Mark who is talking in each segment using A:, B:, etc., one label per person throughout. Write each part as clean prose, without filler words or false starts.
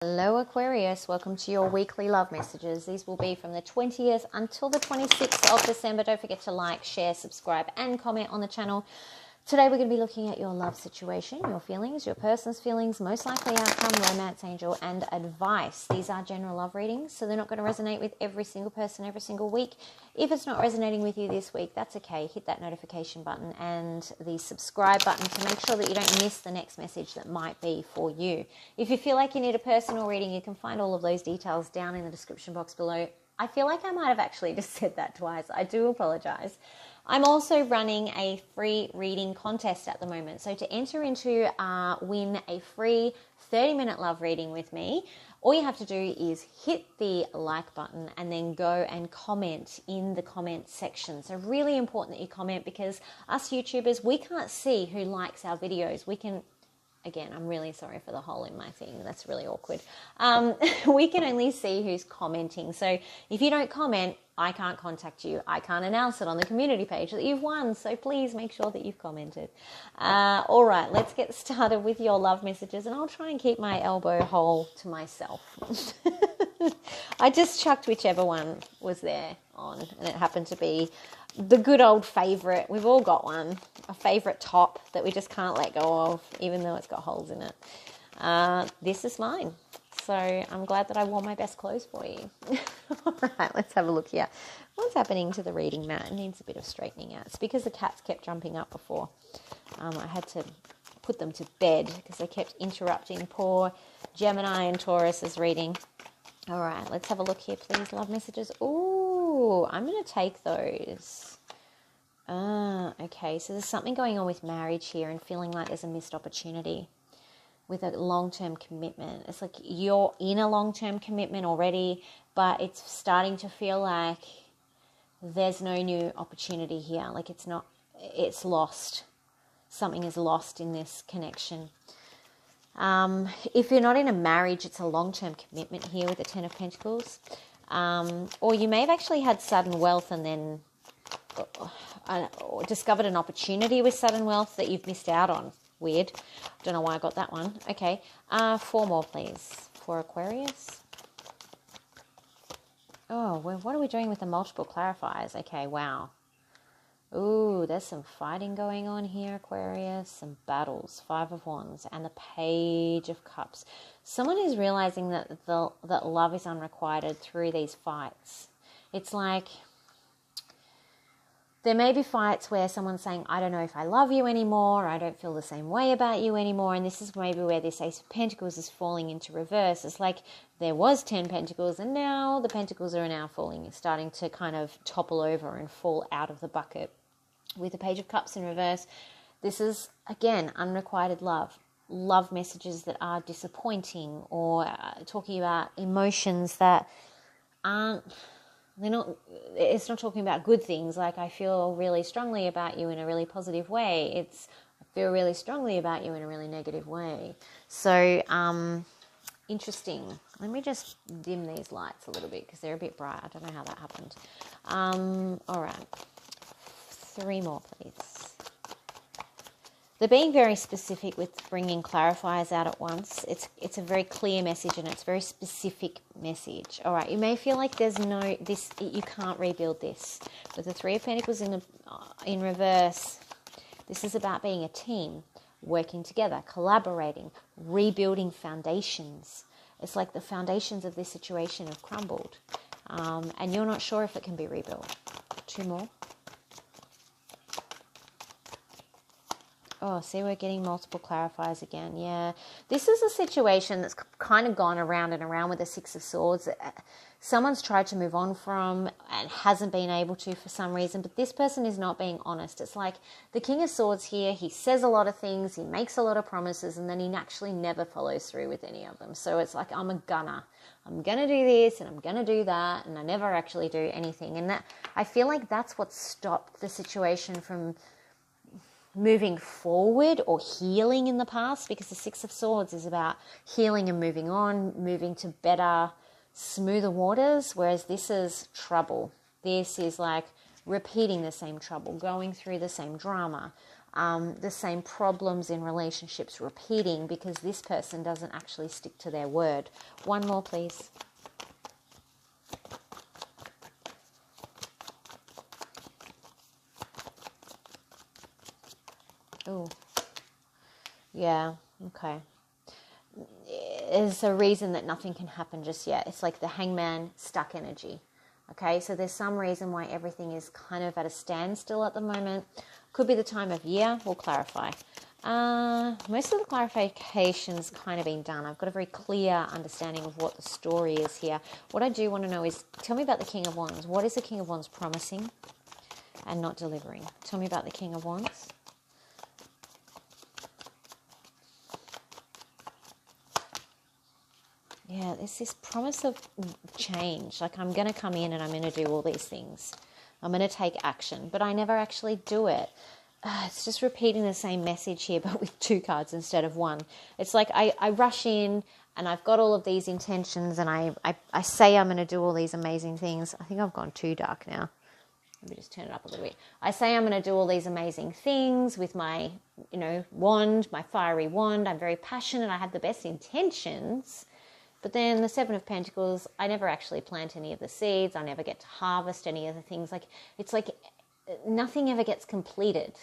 A: Hello Aquarius, welcome to your weekly love messages. These will be from the 20th until the 26th of December. Don't forget to like, share, subscribe and comment on the channel. Today we're going to be looking at your love situation, your feelings, your person's feelings, most likely outcome, romance angel and advice. These are general love readings, so they're not going to resonate with every single person every single week. If it's not resonating with you this week, that's okay. Hit that notification button and the subscribe button to make sure that you don't miss the next message that might be for you. If you feel like you need a personal reading, you can find all of those details down in the description box below. I feel like I might have actually just said that twice. I do apologize. I'm also running a free reading contest at the moment. So to enter into win a free 30-minute love reading with me, all you have to do is hit the like button and then go and comment in the comment section. So really important that you comment, because us YouTubers, we can't see who likes our videos. We can... Again, I'm really sorry for the hole in my thing. That's really awkward. We can only see who's commenting. So if you don't comment, I can't contact you. I can't announce it on the community page that you've won. So please make sure that you've commented. All right, let's get started with your love messages. And I'll try and keep my elbow hole to myself. I just chucked whichever one was there on. And it happened to be the good old favourite. We've all got one. A favourite top that we just can't let go of, even though it's got holes in it. This is mine. So I'm glad that I wore my best clothes for you. All right, let's have a look here. What's happening to the reading mat? It needs a bit of straightening out. It's because the cats kept jumping up before. I had to put them to bed because they kept interrupting poor Gemini and Taurus's reading. All right, let's have a look here, please. Love messages. Ooh, I'm going to take those. Okay, so there's something going on with marriage here and feeling like there's a missed opportunity with a long-term commitment. It's like you're in a long-term commitment already, but it's starting to feel like there's no new opportunity here. Like it's lost. Something is lost in this connection. If you're not in a marriage, it's a long-term commitment here with the Ten of Pentacles. Or you may have actually had sudden wealth and then discovered an opportunity with sudden wealth that you've missed out on. Weird. Don't know why I got that one. Okay. 4 more, please, for Aquarius. Oh, well, what are we doing with the multiple clarifiers? Okay, wow. Ooh, there's some fighting going on here, Aquarius. Some battles. 5 of Wands and the Page of Cups. Someone is realizing that that love is unrequited through these fights. It's like there may be fights where someone's saying, I don't know if I love you anymore, I don't feel the same way about you anymore, and this is maybe where this Ace of Pentacles is falling into reverse. It's like there was 10 Pentacles, and now the Pentacles are now falling, starting to kind of topple over and fall out of the bucket. With the Page of Cups in reverse, this is, again, unrequited love. Love messages that are disappointing, or talking about emotions that aren't... It's not talking about good things like I feel really strongly about you in a really positive way. It's I feel really strongly about you in a really negative way. So, interesting. Let me just dim these lights a little bit because they're a bit bright. I don't know how that happened. All right. 3 more, please. They're being very specific with bringing clarifiers out at once. It's a very clear message and it's a very specific message. All right, you may feel like there's you can't rebuild this. With the 3 of Pentacles in reverse, this is about being a team, working together, collaborating, rebuilding foundations. It's like the foundations of this situation have crumbled, and you're not sure if it can be rebuilt. 2 more. Oh, see, we're getting multiple clarifiers again. Yeah, this is a situation that's kind of gone around and around with the 6 of Swords. Someone's tried to move on from and hasn't been able to for some reason, but this person is not being honest. It's like the King of Swords here. He says a lot of things, he makes a lot of promises, and then he actually never follows through with any of them. So it's like, I'm a gunner. I'm going to do this and I'm going to do that, and I never actually do anything. And that, I feel like that's what stopped the situation from moving forward or healing in the past, because the 6 of Swords is about healing and moving on, moving to better, smoother waters, whereas this is trouble. This is like repeating the same trouble, going through the same drama, the same problems in relationships repeating because this person doesn't actually stick to their word. One more, please. Oh, yeah, okay. There's a reason that nothing can happen just yet. It's like the hangman, stuck energy. Okay, so there's some reason why everything is kind of at a standstill at the moment. Could be the time of year. We'll clarify. Most of the clarification's kind of been done. I've got a very clear understanding of what the story is here. What I do want to know is, tell me about the King of Wands. What is the King of Wands promising and not delivering? Tell me about the King of Wands. Yeah, there's this promise of change. Like, I'm going to come in and I'm going to do all these things. I'm going to take action, but I never actually do it. It's just repeating the same message here, but with 2 cards instead of 1. It's like I rush in and I've got all of these intentions and I say I'm going to do all these amazing things. I think I've gone too dark now. Let me just turn it up a little bit. I say I'm going to do all these amazing things with my, wand, my fiery wand. I'm very passionate. I have the best intentions. But then the 7 of Pentacles, I never actually plant any of the seeds. I never get to harvest any of the things. It's like nothing ever gets completed.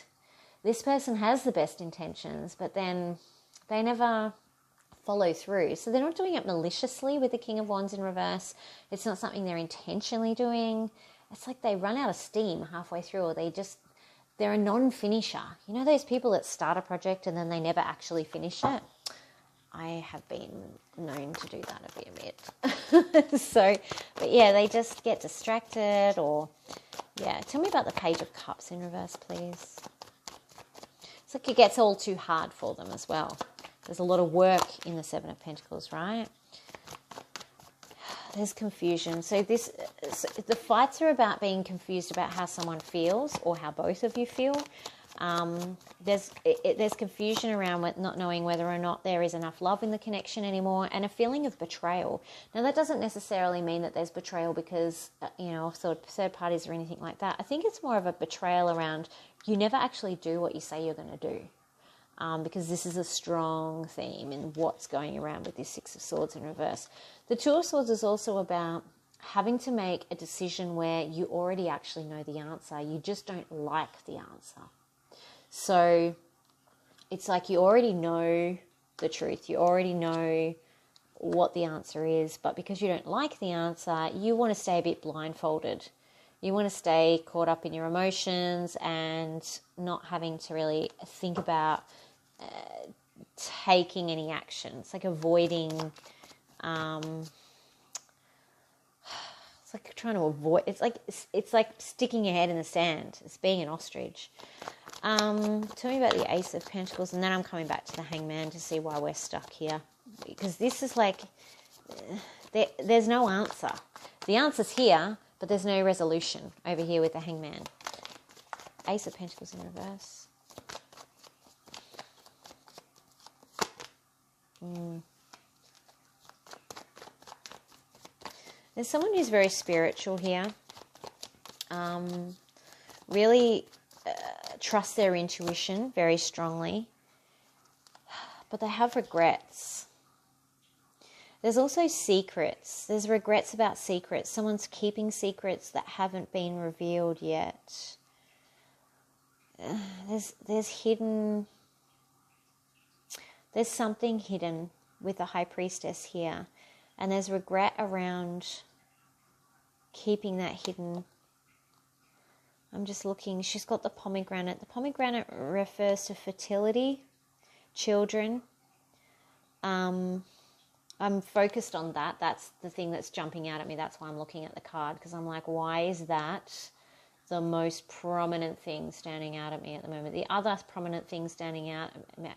A: This person has the best intentions, but then they never follow through. So they're not doing it maliciously with the King of Wands in reverse. It's not something they're intentionally doing. It's like they run out of steam halfway through, or they're a non-finisher. You know those people that start a project and then they never actually finish it? I have been known to do that a fair bit. So, but yeah, they just get distracted or, yeah. Tell me about the Page of Cups in reverse, please. It's like it gets all too hard for them as well. There's a lot of work in the 7 of Pentacles, right? There's confusion. So the fights are about being confused about how someone feels or how both of you feel. There's confusion around with not knowing whether or not there is enough love in the connection anymore, and a feeling of betrayal. Now, that doesn't necessarily mean that there's betrayal because, sort of third parties or anything like that. I think it's more of a betrayal around you never actually do what you say you're going to do. Because this is a strong theme in what's going around with this 6 of Swords in reverse. The 2 of Swords is also about having to make a decision where you already actually know the answer. You just don't like the answer. So it's like you already know the truth. You already know what the answer is. But because you don't like the answer, you want to stay a bit blindfolded. You want to stay caught up in your emotions and not having to really think about taking any action. It's like avoiding, it's like trying to avoid, it's like sticking your head in the sand. It's being an ostrich. Tell me about the Ace of Pentacles, and then I'm coming back to the Hangman to see why we're stuck here. Because this is like, there's no answer. The answer's here, but there's no resolution over here with the Hangman. Ace of Pentacles in reverse. There's someone who's very spiritual here. Really trust their intuition very strongly. But they have regrets. There's also secrets. There's regrets about secrets. Someone's keeping secrets that haven't been revealed yet. There's hidden... There's something hidden with the High Priestess here. And there's regret around keeping that hidden. I'm just looking. She's got the pomegranate. The pomegranate refers to fertility, children. I'm focused on that. That's the thing that's jumping out at me. That's why I'm looking at the card. Because I'm like, why is that the most prominent thing standing out at me at the moment? The other prominent thing standing out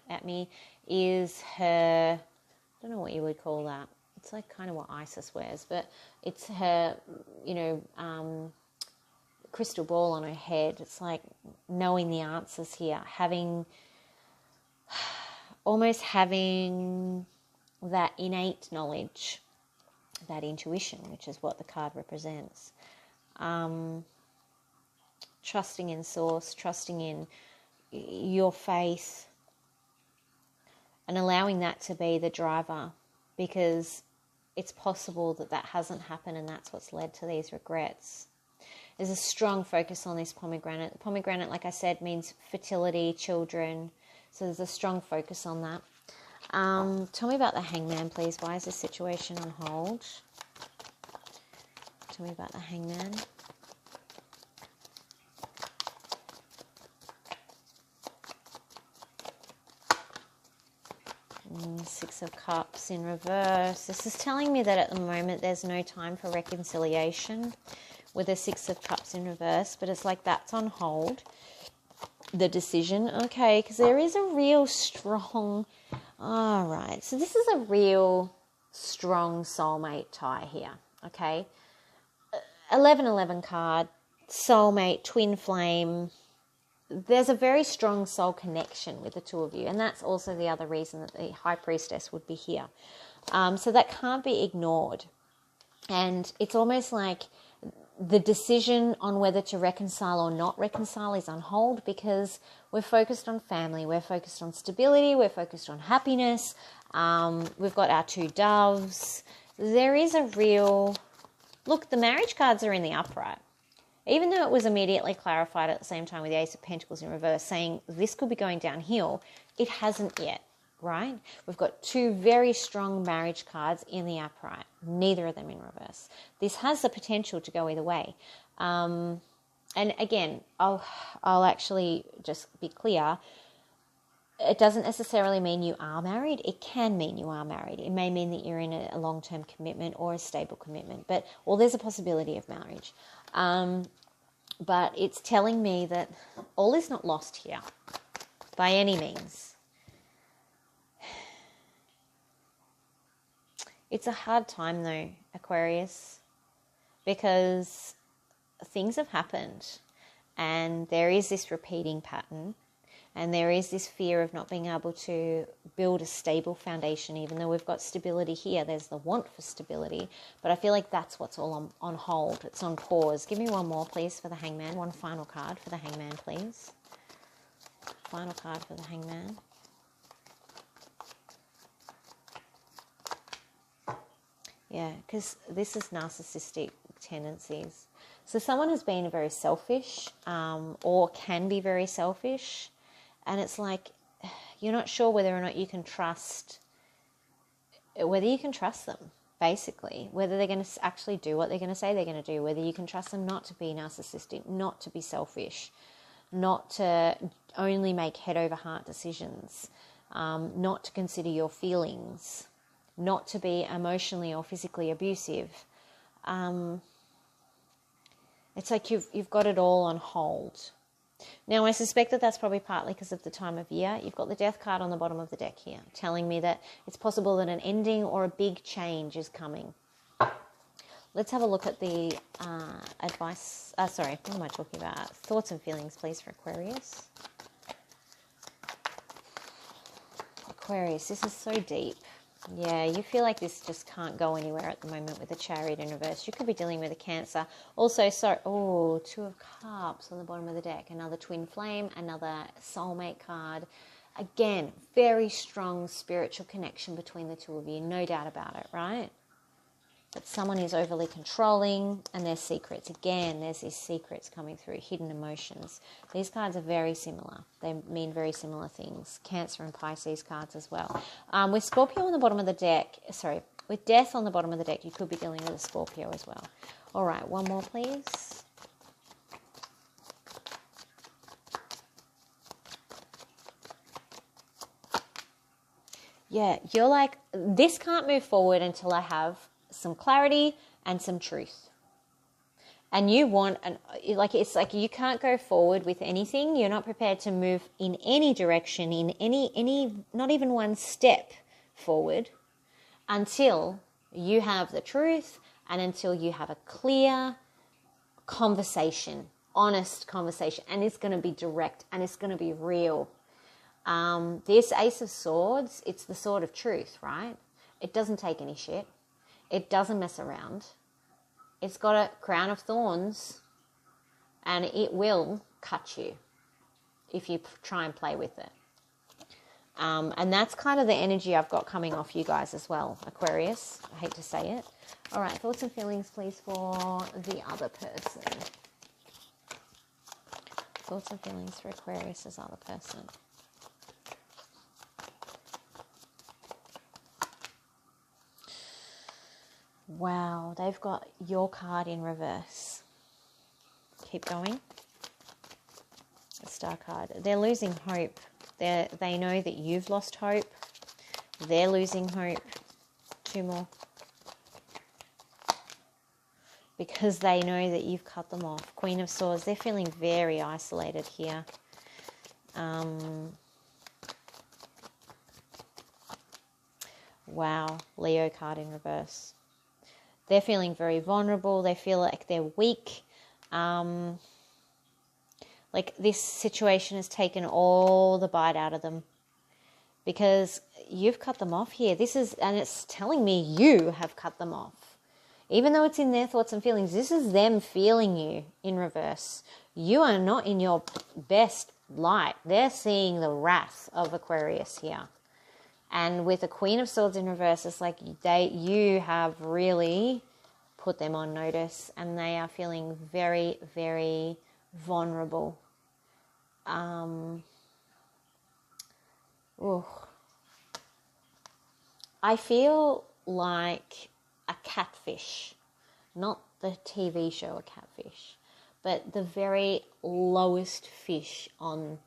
A: at me is her, I don't know what you would call that. It's like kind of what Isis wears, but it's her, crystal ball on her head. It's like knowing the answers here, almost having that innate knowledge, that intuition, which is what the card represents. Trusting in source, trusting in your faith and allowing that to be the driver, because it's possible that that hasn't happened and that's what's led to these regrets. There's a strong focus on this pomegranate. The pomegranate, like I said, means fertility, children. So there's a strong focus on that. Tell me about the Hangman, please. Why is this situation on hold? Tell me about the Hangman. Six of Cups in reverse. This is telling me that at the moment there's no time for reconciliation with the Six of Cups in reverse, but it's like that's on hold. The decision, okay, because there is a real strong, all right, so this is a real strong soulmate tie here, okay? 1111 card, soulmate, twin flame. There's a very strong soul connection with the two of you, and that's also the other reason that the High Priestess would be here. So that can't be ignored. And it's almost like the decision on whether to reconcile or not reconcile is on hold, because we're focused on family, we're focused on stability, we're focused on happiness. We've got our two doves. There is a real... Look, the marriage cards are in the upright. Even though it was immediately clarified at the same time with the Ace of Pentacles in reverse, saying this could be going downhill, it hasn't yet, right? We've got two very strong marriage cards in the upright, neither of them in reverse. This has the potential to go either way. And again, I'll actually just be clear. It doesn't necessarily mean you are married. It can mean you are married. It may mean that you're in a long-term commitment or a stable commitment, or there's a possibility of marriage. But it's telling me that all is not lost here by any means. It's a hard time though, Aquarius, because things have happened and there is this repeating pattern. And there is this fear of not being able to build a stable foundation, even though we've got stability here. There's the want for stability. But I feel like that's what's all on hold. It's on pause. Give me one more, please, for the Hangman. One final card for the Hangman, please. Final card for the Hangman. Yeah, because this is narcissistic tendencies. So someone has been very selfish or can be very selfish. And it's like you're not sure whether or not you can trust, them, basically. Whether they're going to actually do what they're going to say they're going to do. Whether you can trust them not to be narcissistic, not to be selfish, not to only make head over heart decisions, not to consider your feelings, not to be emotionally or physically abusive. It's like you've got it all on hold. Now, I suspect that that's probably partly because of the time of year. You've got the Death card on the bottom of the deck here, telling me that it's possible that an ending or a big change is coming. Let's have a look at the advice. Sorry, what am I talking about? Thoughts and feelings, please, for Aquarius. Aquarius, this is so deep. Yeah, you feel like this just can't go anywhere at the moment with the Chariot in reverse. You could be dealing with a Cancer. Also, Two of Cups on the bottom of the deck. Another Twin Flame, another Soulmate card. Again, very strong spiritual connection between the two of you. No doubt about it, right? But someone is overly controlling and there's secrets. Again, there's these secrets coming through, hidden emotions. These cards are very similar. They mean very similar things. Cancer and Pisces cards as well. With Scorpio on the bottom of the deck, with Death on the bottom of the deck, you could be dealing with a Scorpio as well. All right, one more, please. Yeah, you're like, this can't move forward until I have some clarity and some truth. And you want, it's like you can't go forward with anything. You're not prepared to move in any direction, in any, not even one step forward until you have the truth and until you have a clear conversation, honest conversation. And it's going to be direct and it's going to be real. This Ace of Swords, it's the sword of truth, right? It doesn't take any shit. It doesn't mess around. It's got a crown of thorns and it will cut you. if you try and play with it. And that's kind of the energy I've got coming off you guys as well, Aquarius. I hate to say it. All right, thoughts and feelings, please, for the other person. Thoughts and feelings for Aquarius's other person. Wow, they've got your card in reverse. Keep going. The Star card. They're losing hope. They know that you've lost hope. They're losing hope. 2 more. Because they know that you've cut them off. Queen of Swords. They're feeling very isolated here. Wow. Leo card in reverse. They're feeling very vulnerable. They feel like they're weak. Like this situation has taken all the bite out of them. Because you've cut them off here. And it's telling me you have cut them off. Even though it's in their thoughts and feelings, this is them feeling you in reverse. You are not in your best light. They're seeing the wrath of Aquarius here. And with the Queen of Swords in reverse, it's like you have really put them on notice, and they are feeling very, very vulnerable. I feel like a catfish, not the TV show A Catfish, but the very lowest fish in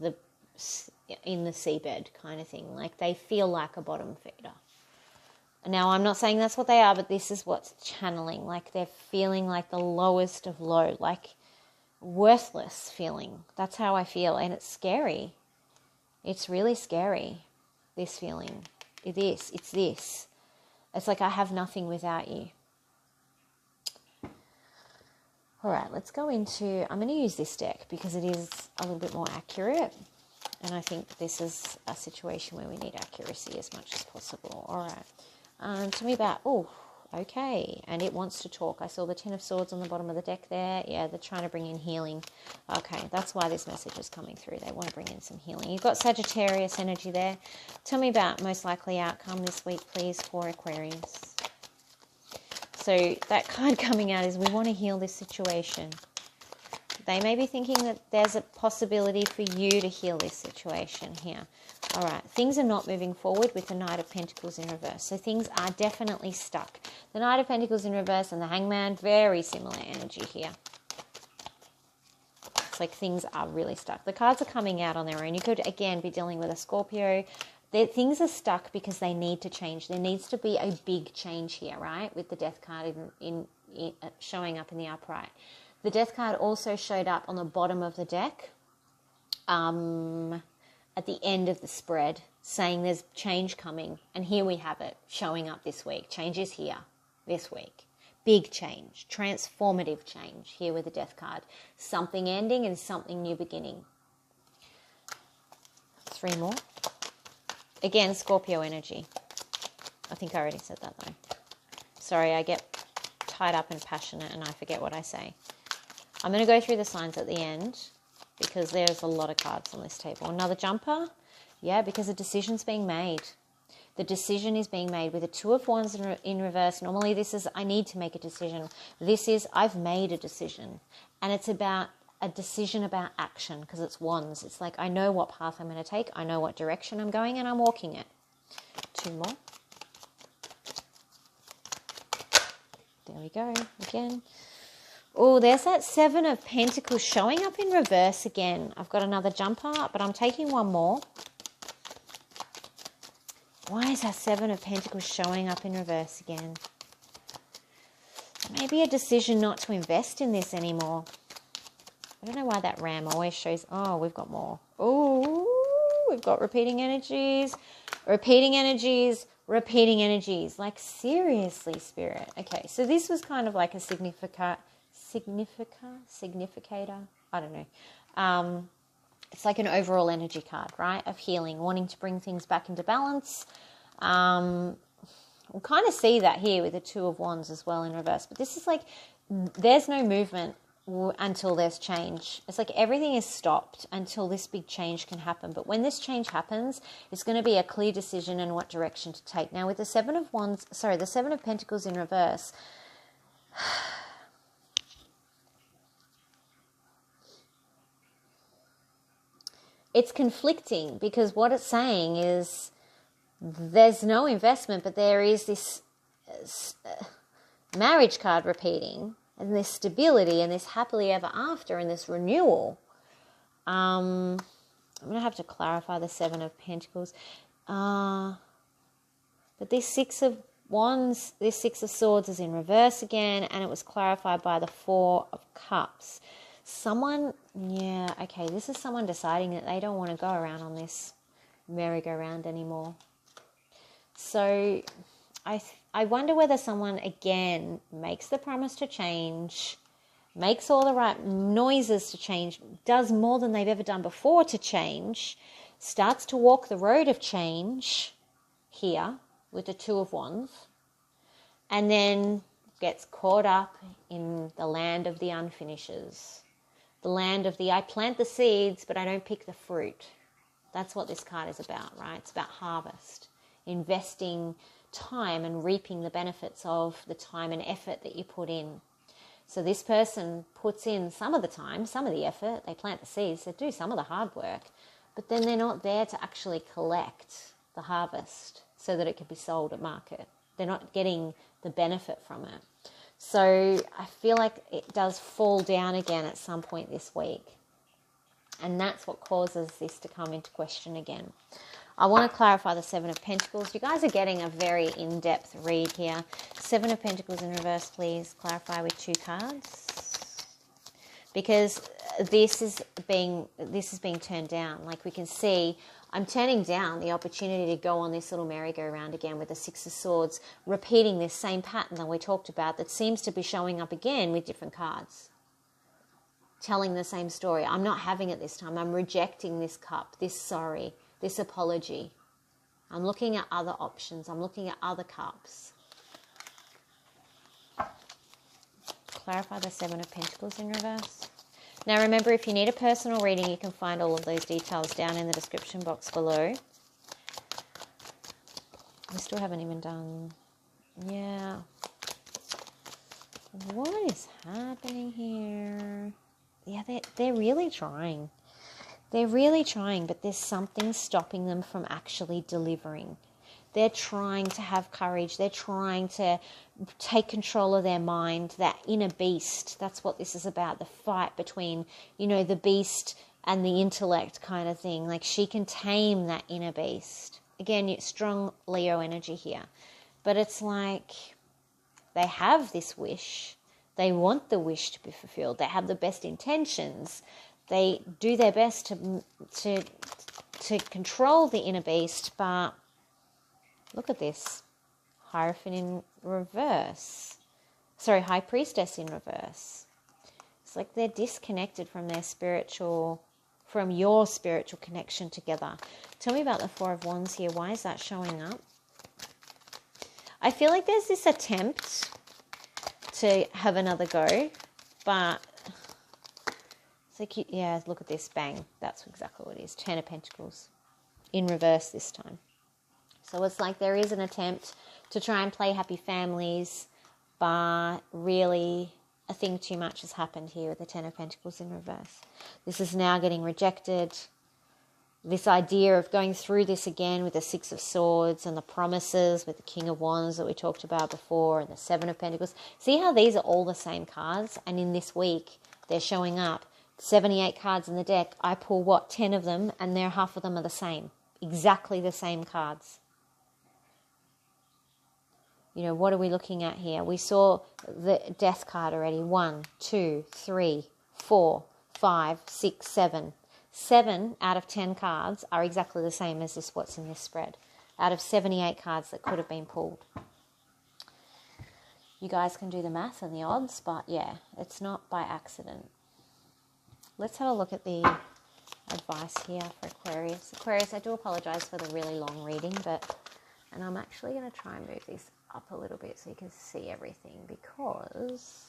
A: the seabed kind of thing. Like they feel like a bottom feeder. Now, I'm not saying that's what they are, but this is what's channeling. Like they're feeling like the lowest of low, like worthless feeling. That's how I feel, and it's scary. It's really scary, this feeling. It's this. It's like I have nothing without you. All right, let's go into... I'm going to use this deck because it is a little bit more accurate. And I think this is a situation where we need accuracy as much as possible. All right. Tell me about... Oh, okay. And it wants to talk. I saw the Ten of Swords on the bottom of the deck there. Yeah, they're trying to bring in healing. Okay, that's why this message is coming through. They want to bring in some healing. You've got Sagittarius energy there. Tell me about most likely outcome this week, please, for Aquarius. So that card coming out is we want to heal this situation. They may be thinking that there's a possibility for you to heal this situation here. All right, things are not moving forward with the Knight of Pentacles in reverse. So things are definitely stuck. The Knight of Pentacles in reverse and the Hangman, very similar energy here. It's like things are really stuck. The cards are coming out on their own. You could, again, be dealing with a Scorpio. Things are stuck because they need to change. There needs to be a big change here, right? With the Death card showing up in the upright. The Death card also showed up on the bottom of the deck at the end of the spread, saying there's change coming. And here we have it showing up this week. Change is here this week. Big change, transformative change here with the Death card. Something ending and something new beginning. 3 more. Again, Scorpio energy. I think I already said that though. Sorry, I get tied up and passionate and I forget what I say. I'm going to go through the signs at the end because there's a lot of cards on this table. Another jumper. Yeah, because a decision's being made. The decision is being made with the Two of Wands in reverse. Normally this is, I need to make a decision. This is, I've made a decision. And it's about a decision about action because it's Wands. It's like, I know what path I'm going to take. I know what direction I'm going and I'm walking it. 2 more. There we go. Again. Oh, there's that 7 of Pentacles showing up in reverse again. I've got another jumper, but I'm taking 1 more. Why is that 7 of Pentacles showing up in reverse again? Maybe a decision not to invest in this anymore. I don't know why that ram always shows... Oh, we've got more. Oh, we've got repeating energies. Repeating energies. Repeating energies. Like, seriously, Spirit. Okay, so this was kind of like a significator. I don't know. It's like an overall energy card, right? Of healing, wanting to bring things back into balance. We'll kind of see that here with the Two of Wands as well in reverse. But this is like, there's no movement until there's change. It's like everything is stopped until this big change can happen. But when this change happens, it's going to be a clear decision in what direction to take. Now with the the Seven of Pentacles in reverse, it's conflicting, because what it's saying is there's no investment, but there is this marriage card repeating, and this stability, and this happily ever after, and this renewal. I'm going to have to clarify the Seven of Pentacles. But this Six of Wands, this Six of Swords is in reverse again, and it was clarified by the Four of Cups. Someone, yeah, okay, this is someone deciding that they don't want to go around on this merry-go-round anymore. So I wonder whether someone, again, makes the promise to change, makes all the right noises to change, does more than they've ever done before to change, starts to walk the road of change here with the Two of Wands, and then gets caught up in the land of the unfinishes, the land of the I plant the seeds but I don't pick the fruit. That's what this card is about, right? It's about harvest, investing time and reaping the benefits of the time and effort that you put in. So this person puts in some of the time, some of the effort, they plant the seeds, they do some of the hard work, but then they're not there to actually collect the harvest so that it can be sold at market. They're not getting the benefit from it. So I feel like it does fall down again at some point this week. And that's what causes this to come into question again. I want to clarify the Seven of Pentacles. You guys are getting a very in-depth read here. Seven of Pentacles in reverse, please. Clarify with 2 cards. Because this is being turned down. Like we can see, I'm turning down the opportunity to go on this little merry-go-round again with the Six of Swords, repeating this same pattern that we talked about that seems to be showing up again with different cards. Telling the same story. I'm not having it this time. I'm rejecting this cup, this sorry, this apology. I'm looking at other options. I'm looking at other cups. Clarify the Seven of Pentacles in reverse. Now remember, if you need a personal reading, you can find all of those details down in the description box below. We still haven't even done... Yeah. What is happening here? Yeah, they're really trying. They're really trying, but there's something stopping them from actually delivering. They're trying to have courage. They're trying to take control of their mind, that inner beast. That's what this is about, the fight between, the beast and the intellect kind of thing. Like she can tame that inner beast. Again, it's strong Leo energy here. But it's like they have this wish. They want the wish to be fulfilled. They have the best intentions. They do their best to control the inner beast, but look at this. Hierophant in reverse. Sorry, High Priestess in reverse. It's like they're disconnected from their from your spiritual connection together. Tell me about the Four of Wands here. Why is that showing up? I feel like there's this attempt to have another go, but it's like, yeah, look at this, bang. That's exactly what it is. 10 of Pentacles in reverse this time. So it's like there is an attempt to try and play happy families, but really a thing too much has happened here with the 10 of Pentacles in reverse. This is now getting rejected. This idea of going through this again with the Six of Swords and the promises with the King of Wands that we talked about before and the Seven of Pentacles. See how these are all the same cards? And in this week, they're showing up. 78 cards in the deck. I pull, 10 of them, and half of them are the same. Exactly the same cards. What are we looking at here? We saw the Death card already. 1, 2, 3, 4, 5, 6, 7. 7 out of 10 cards are exactly the same as what's in this spread. Out of 78 cards that could have been pulled. You guys can do the math and the odds, but yeah, it's not by accident. Let's have a look at the advice here for Aquarius. Aquarius, I do apologize for the really long reading, and I'm actually going to try and move this up a little bit so you can see everything, because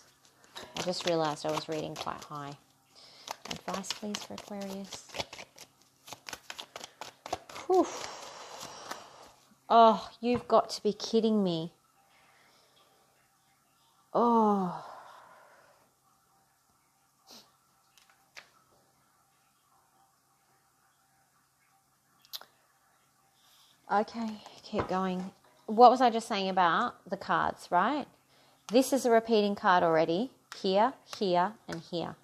A: I just realised I was reading quite high. Advice, please, for Aquarius. Whew. Oh, you've got to be kidding me. Oh. Okay, keep going. What was I just saying about the cards, right? This is a repeating card already. Here, here, and here.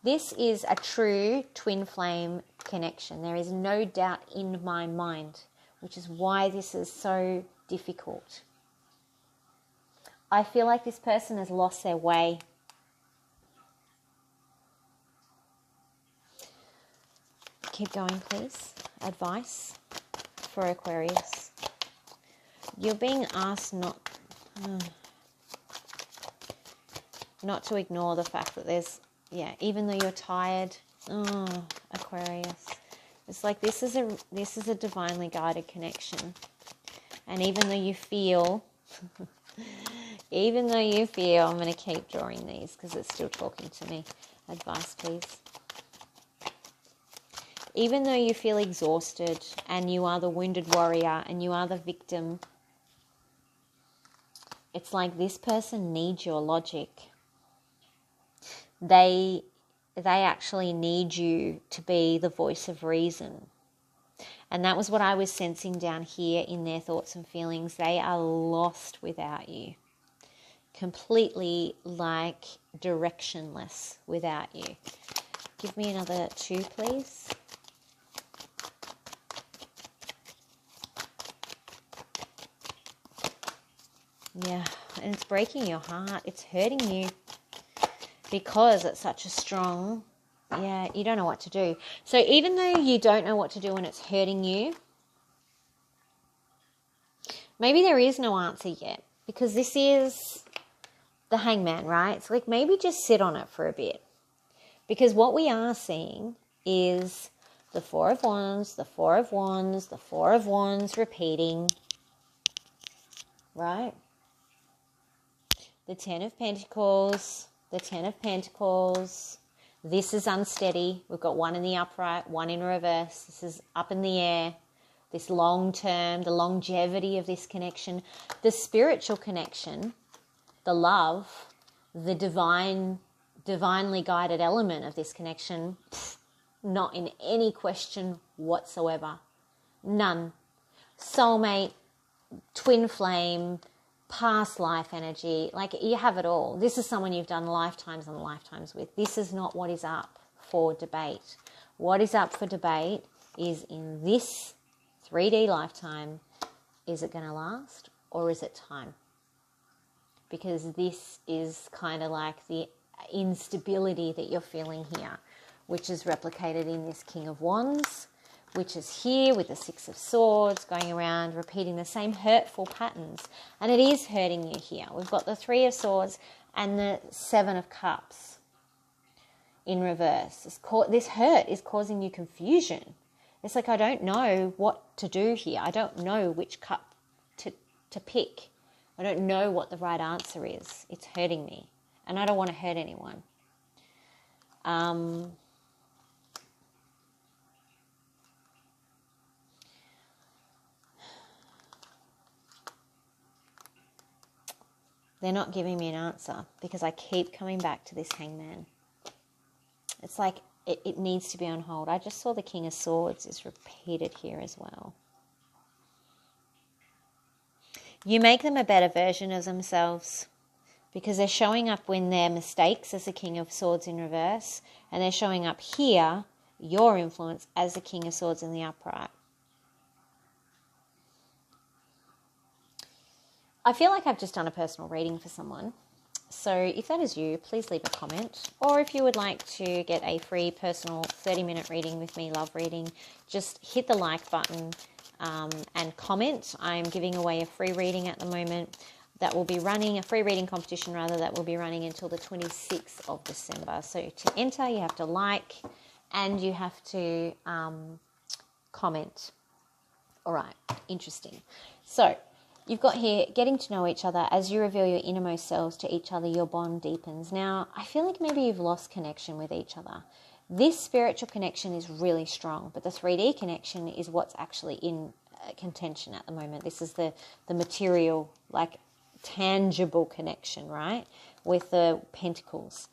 A: This is a true twin flame connection. There is no doubt in my mind, which is why this is so difficult. I feel like this person has lost their way. Keep going, please. Advice for Aquarius. You're being asked not to ignore the fact that there's, even though you're tired, Aquarius, it's like this is a divinely guided connection. And even though you feel, I'm going to keep drawing these because it's still talking to me. Advice, please. Even though you feel exhausted and you are the wounded warrior and you are the victim, it's like this person needs your logic. They actually need you to be the voice of reason. And that was what I was sensing down here in their thoughts and feelings. They are lost without you. Completely like directionless without you. Give me another 2, please. Yeah, and it's breaking your heart. It's hurting you because it's such a strong, you don't know what to do. So even though you don't know what to do and it's hurting you, maybe there is no answer yet because this is the Hangman, right? It's like maybe just sit on it for a bit because what we are seeing is the 4 of Wands, the 4 of Wands, the 4 of Wands repeating, right? The 10 of Pentacles, the 10 of Pentacles. This is unsteady. We've got 1 in the upright, 1 in reverse. This is up in the air. This long term, the longevity of this connection, the spiritual connection, the love, the divinely guided element of this connection, not in any question whatsoever. None. Soulmate, twin flame, past life energy, like you have it all. This is someone you've done lifetimes and lifetimes with. This is not what is up for debate. What is up for debate is in this 3D lifetime, is it going to last or is it time? Because this is kind of like the instability that you're feeling here, which is replicated in this King of Wands, which is here with the 6 of Swords going around, repeating the same hurtful patterns. And it is hurting you here. We've got the 3 of Swords and the 7 of Cups in reverse. This hurt is causing you confusion. It's like, I don't know what to do here. I don't know which cup to pick. I don't know what the right answer is. It's hurting me. And I don't want to hurt anyone. They're not giving me an answer because I keep coming back to this Hangman. It's like it needs to be on hold. I just saw the King of Swords is repeated here as well. You make them a better version of themselves because they're showing up when they're mistakes as the King of Swords in reverse, and they're showing up here, your influence, as the King of Swords in the upright. I feel like I've just done a personal reading for someone. So if that is you, please leave a comment. Or if you would like to get a free personal 30-minute reading with me, love reading, just hit the like button and comment. I'm giving away a free reading at the moment that will be running, a free reading competition rather, that will be running until the 26th of December. So to enter, you have to like and you have to comment. All right, interesting. So You've got here, getting to know each other. As you reveal your innermost selves to each other, your bond deepens. Now, I feel like maybe you've lost connection with each other. This spiritual connection is really strong, but the 3D connection is what's actually in contention at the moment. This is the material, like tangible connection, right? With the Pentacles.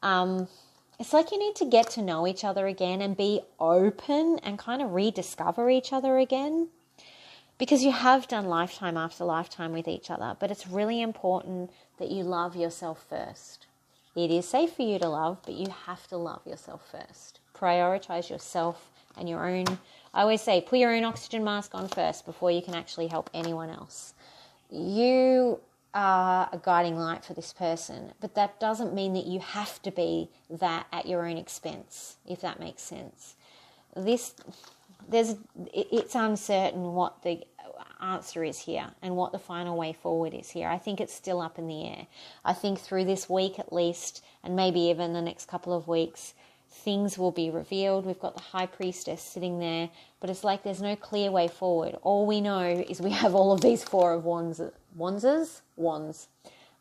A: It's like you need to get to know each other again and be open and kind of rediscover each other again. Because you have done lifetime after lifetime with each other, but it's really important that you love yourself first. It is safe for you to love, but you have to love yourself first. Prioritize yourself and your own. I always say, put your own oxygen mask on first before you can actually help anyone else. You are a guiding light for this person, but that doesn't mean that you have to be that at your own expense, if that makes sense. It's uncertain what the answer is here and what the final way forward is here. I think it's still up in the air. I think through this week at least, and maybe even the next couple of weeks, things will be revealed. We've got the High Priestess sitting there, but it's like there's no clear way forward. All we know is we have all of these Four of Wands.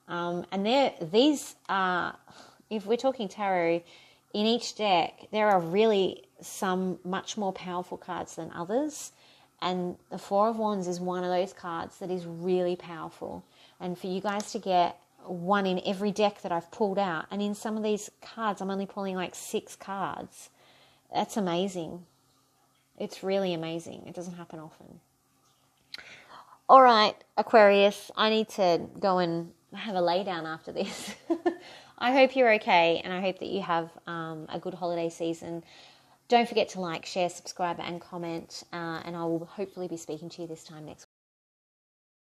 A: And these are, if we're talking tarot, in each deck, there are really some much more powerful cards than others. And the Four of Wands is one of those cards that is really powerful. And for you guys to get one in every deck that I've pulled out, and in some of these cards, I'm only pulling like 6 cards. That's amazing. It's really amazing. It doesn't happen often. All right, Aquarius, I need to go and have a lay down after this. I hope you're okay, and I hope that you have a good holiday season. Don't forget to like, share, subscribe, and comment, and I will hopefully be speaking to you this time next week.